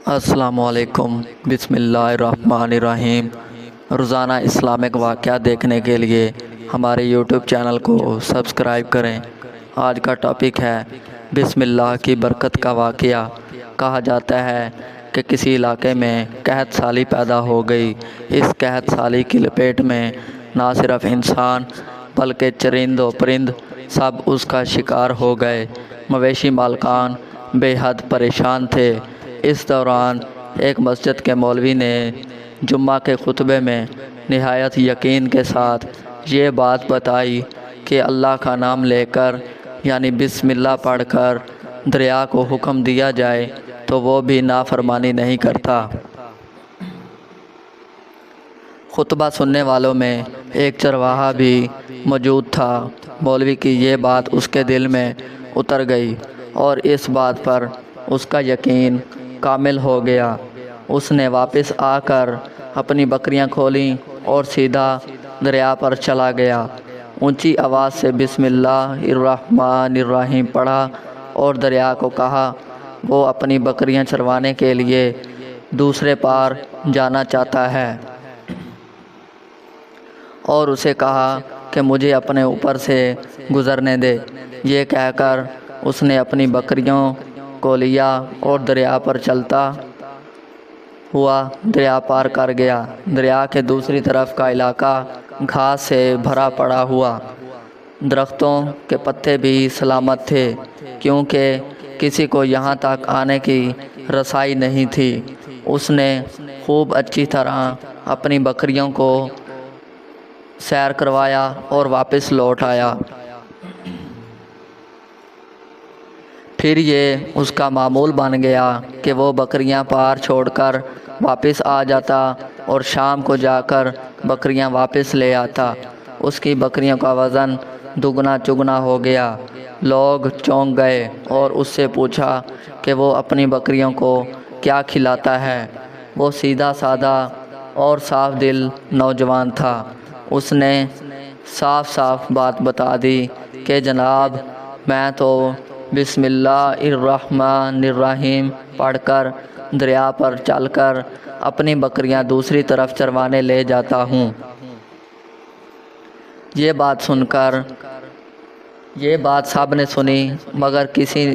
السلام علیکم۔ بسم اللہ الرحمن الرحیم۔ روزانہ اسلامک واقعہ دیکھنے کے لیے ہمارے یوٹیوب چینل کو سبسکرائب کریں۔ آج کا ٹاپک ہے بسم اللہ کی برکت کا واقعہ۔ کہا جاتا ہے کہ کسی علاقے میں قحط سالی پیدا ہو گئی۔ اس قحط سالی کی لپیٹ میں نہ صرف انسان بلکہ چرند و پرند سب اس کا شکار ہو گئے۔ مویشی مالکان بے حد پریشان تھے۔ اس دوران ایک مسجد کے مولوی نے جمعہ کے خطبے میں نہایت یقین کے ساتھ یہ بات بتائی کہ اللہ کا نام لے کر یعنی بسم اللہ پڑھ کر دریا کو حکم دیا جائے تو وہ بھی نافرمانی نہیں کرتا۔ خطبہ سننے والوں میں ایک چرواہا بھی موجود تھا۔ مولوی کی یہ بات اس کے دل میں اتر گئی اور اس بات پر اس کا یقین کامل ہو گیا۔ اس نے واپس آ کر اپنی بکریاں کھولیں اور سیدھا دریا پر چلا گیا۔ اونچی آواز سے بسم اللہ الرحمن الرحیم پڑھا اور دریا کو کہا وہ اپنی بکریاں چروانے کے لیے دوسرے پار جانا چاہتا ہے، اور اسے کہا کہ مجھے اپنے اوپر سے گزرنے دے۔ یہ کہہ کر اس نے اپنی بکریوں کو لیا اور دریا پر چلتا ہوا دریا پار کر گیا۔ دریا کے دوسری طرف کا علاقہ گھاس سے بھرا پڑا ہوا، درختوں کے پتے بھی سلامت تھے کیونکہ کسی کو یہاں تک آنے کی رسائی نہیں تھی۔ اس نے خوب اچھی طرح اپنی بکریوں کو سیر کروایا اور واپس لوٹ آیا۔ پھر یہ اس کا معمول بن گیا کہ وہ بکریاں پار چھوڑ کر واپس آ جاتا اور شام کو جا کر بکریاں واپس لے آتا۔ اس کی بکریوں کا وزن دگنا چگنا ہو گیا۔ لوگ چونک گئے اور اس سے پوچھا کہ وہ اپنی بکریوں کو کیا کھلاتا ہے۔ وہ سیدھا سادہ اور صاف دل نوجوان تھا۔ اس نے صاف صاف بات بتا دی کہ جناب، میں تو بسم اللہ الرحمن الرحیم پڑھ کر دریا پر چل کر اپنی بکریاں دوسری طرف چروانے لے جاتا ہوں۔ یہ بات سب نے سنی مگر کسی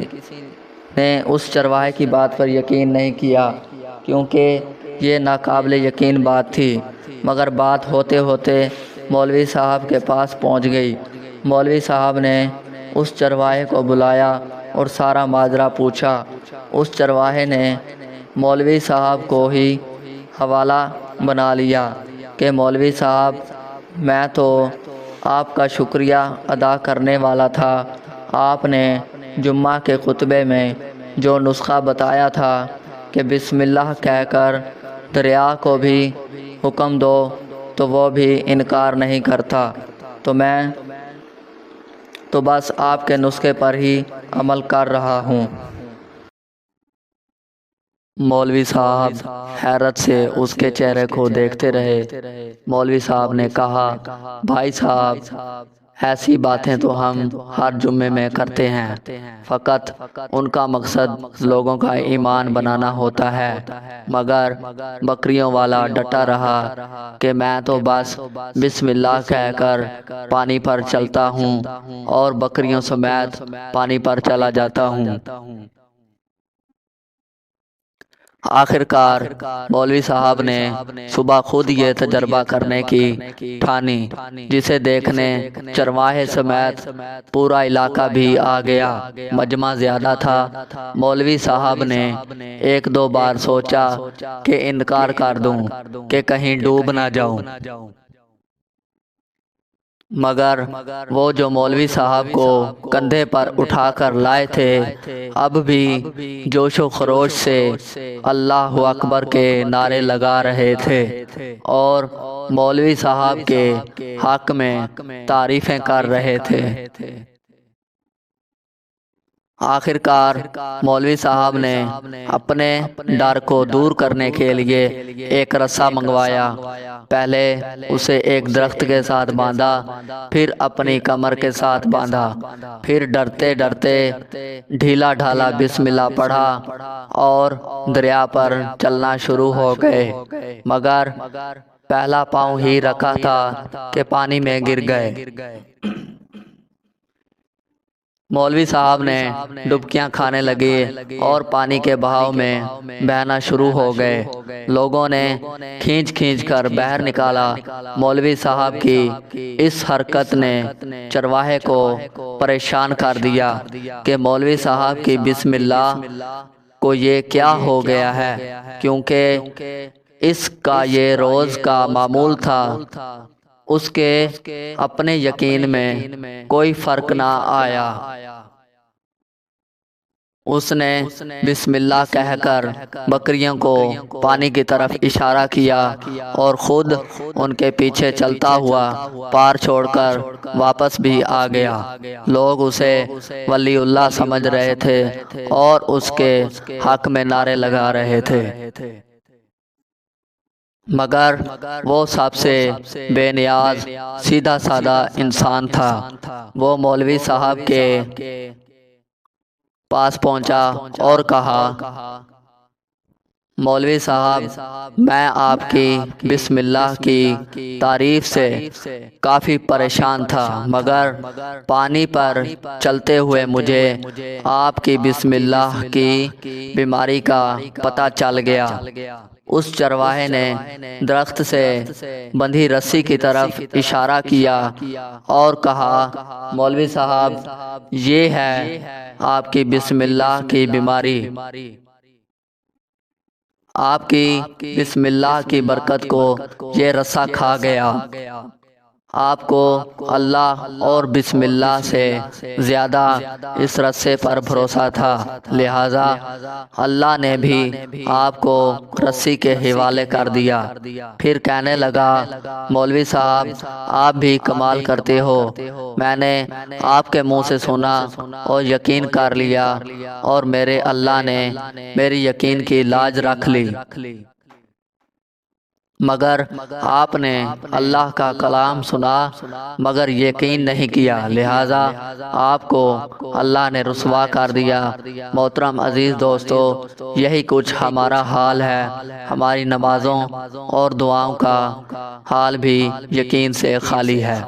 نے اس چرواہے کی بات پر یقین نہیں کیا کیونکہ یہ ناقابل یقین بات تھی۔ مگر بات ہوتے ہوتے مولوی صاحب کے پاس پہنچ گئی۔ مولوی صاحب نے اس چرواہے کو بلایا اور سارا ماجرا پوچھا۔ اس چرواہے نے مولوی صاحب کو ہی حوالہ بنا لیا کہ مولوی صاحب، میں تو آپ کا شکریہ ادا کرنے والا تھا۔ آپ نے جمعہ کے خطبے میں جو نسخہ بتایا تھا کہ بسم اللہ کہہ کر دریا کو بھی حکم دو تو وہ بھی انکار نہیں کرتا، تو بس آپ کے نسخے پر ہی عمل کر رہا ہوں۔ مولوی صاحب حیرت سے اس کے چہرے کو دیکھتے رہے۔ مولوی صاحب نے کہا، بھائی صاحب، ایسی باتیں تو ہم ہر جمعے میں کرتے ہیں، فقط ان کا مقصد لوگوں کا ایمان بنانا ہوتا ہے۔ مگر بکریوں والا ڈٹا رہا کہ میں تو بس بسم اللہ کہہ کر پانی پر چلتا ہوں اور بکریوں سمیت پانی پر چلا جاتا ہوں۔ آخر کار مولوی صاحب نے صبح خود یہ تجربہ کرنے کی ٹھانی، جسے دیکھنے چرواہے سمیت پورا علاقہ بھی آ گیا۔ مجمع زیادہ تھا۔ مولوی صاحب نے ایک دو بار سوچا کہ انکار کر دوں کہ کہیں ڈوب نہ جاؤں، مگر وہ جو مولوی صاحب کو کندھے پر اٹھا کر لائے تھے اب بھی جوش و خروش سے اللہ اکبر کے نعرے لگا رہے تھے اور مولوی صاحب کے حق میں تعریفیں کر رہے تھے۔ آخر کار مولوی صاحب نے اپنے ڈر کو دور کرنے کے لیے ایک رسا منگوایا۔ پہلے اسے ایک درخت کے ساتھ باندھا، پھر اپنی کمر کے ساتھ باندھا، پھر ڈرتے ڈرتے ڈھیلا ڈھالا بسم اللہ پڑھا اور دریا پر چلنا شروع ہو گئے، مگر پہلا پاؤں ہی رکھا تھا کہ پانی میں گر گئے۔ مولوی صاحب نے ڈبکیاں کھانے لگے اور پانی کے بہاؤ میں بہنا شروع ہو گئے۔ لوگوں نے کھینچ کھینچ کر باہر نکالا۔ مولوی صاحب کی اس حرکت نے چرواہے کو پریشان کر دیا کہ مولوی صاحب کی بسم اللہ کو یہ کیا ہو گیا ہے، کیونکہ اس کا یہ روز کا معمول تھا۔ اس کے اپنے یقین میں کوئی فرق نہ آیا۔ اس نے بسم اللہ کہہ کر بکریوں کو پانی کی طرف اشارہ کیا اور خود ان کے پیچھے چلتا ہوا پار چھوڑ کر واپس بھی آ گیا۔ لوگ اسے ولی اللہ سمجھ رہے تھے اور اس کے حق میں نعرے لگا رہے تھے، مگر وہ سب سے بے نیاز سیدھا سادہ انسان تھا۔ وہ مولوی صاحب کے پاس پہنچا اور کہا، مولوی صاحب، میں آپ کی بسم اللہ کی تعریف سے کافی پریشان تھا، مگر پانی پر چلتے ہوئے مجھے آپ کی بسم اللہ کی بیماری کا پتہ چل گیا۔ اس چرواہے نے درخت سے بندھی رسی کی طرف اشارہ کیا اور کہا، مولوی صاحب، یہ ہے آپ کی بسم اللہ کی بیماری۔ آپ کی بسم اللہ کی برکت کو یہ رسا کھا گیا۔ آپ کو اللہ اور بسم اللہ سے زیادہ اس رسے پر بھروسہ تھا، لہٰذا اللہ نے بھی آپ کو رسی کے حوالے کر دیا۔ پھر کہنے لگا، مولوی صاحب، آپ بھی کمال کرتے ہو۔ میں نے آپ کے منہ سے سنا اور یقین کر لیا، اور میرے اللہ نے میری یقین کی لاج رکھ لی، مگر آپ نے اللہ کا کلام سنا مگر یقین نہیں کیا، لہٰذا آپ کو اللہ نے رسوا کر دیا۔ محترم عزیز دوستو، یہی کچھ ہمارا حال ہے۔ ہماری نمازوں اور دعاؤں کا حال بھی یقین سے خالی ہے۔